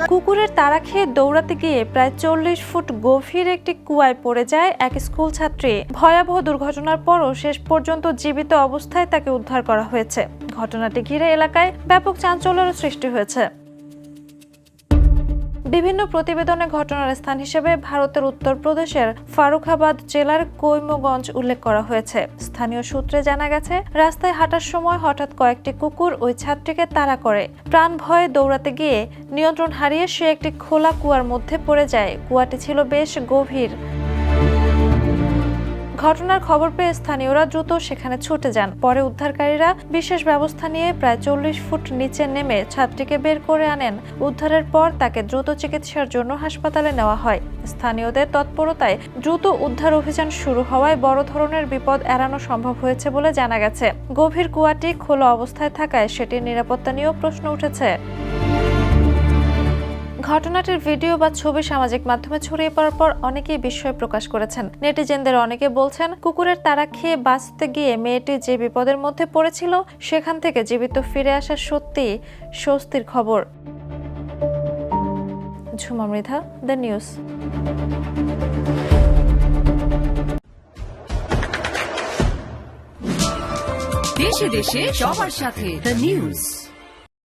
কুকুরের তাড়া খেয়ে দৌড়াতে গিয়ে প্রায় 40 ফুট গভীর একটি কুয়ায় পড়ে যায় এক স্কুল ছাত্রী। ভয়াবহ দুর্ঘটনার পরও শেষ পর্যন্ত জীবিত অবস্থায় তাকে উদ্ধার করা হয়েছে। ঘটনাটি ঘিরে এলাকায় ব্যাপক চাঞ্চল্যের সৃষ্টি হয়েছে। বিভিন্ন প্রতিবেদনে ঘটনার স্থান হিসেবে ভারতের উত্তরপ্রদেশের ফারুখাবাদ জেলার কৈমগঞ্জ উল্লেখ করা হয়েছে। স্থানীয় সূত্রে জানা গেছে, রাস্তায় হাঁটার সময় হঠাৎ কয়েকটি কুকুর ওই ছাত্রীকে তাড়া করে। প্রাণ ভয়ে দৌড়াতে গিয়ে নিয়ন্ত্রণ হারিয়ে সে একটি খোলা কুয়ার মধ্যে পড়ে যায়। কুয়াটি ছিল বেশ গভীর। ঘটনার খবর পেয়ে স্থানীয়রা দ্রুত সেখানে ছুটে যান। পরে উদ্ধারকারীরা বিশেষ ব্যবস্থা নিয়ে প্রায় 40 ফুট নিচে নেমে ছাত্রীকে বের করে আনেন। উদ্ধারের পর তাকে দ্রুত চিকিৎসার জন্য হাসপাতালে নেওয়া হয়। স্থানীয়দের তৎপরতায় দ্রুত উদ্ধার অভিযান শুরু হওয়ায় বড় ধরনের বিপদ এড়ানো সম্ভব হয়েছে বলে জানা গেছে। গভীর কুয়াটি খোলা অবস্থায় থাকায় সেটির নিরাপত্তা নিয়েও প্রশ্ন উঠেছে। ঘটনাটির ভিডিও বা ছবি সামাজিক মাধ্যমে ছড়িয়ে পড়ার পর অনেকেই বিস্ময় প্রকাশ করেছেন। নেটিজেনদের অনেকে বলছেন, কুকুরের তাড়া খেয়ে বাঁচতে গিয়ে মেয়েটি যে বিপদের মধ্যে পড়েছিল সেখান থেকে জীবিত ফিরে আসা সত্যি স্বস্তির খবর। Jhuma Mridha, the news. দেশে দেশে সবার সাথে দ্য নিউজ।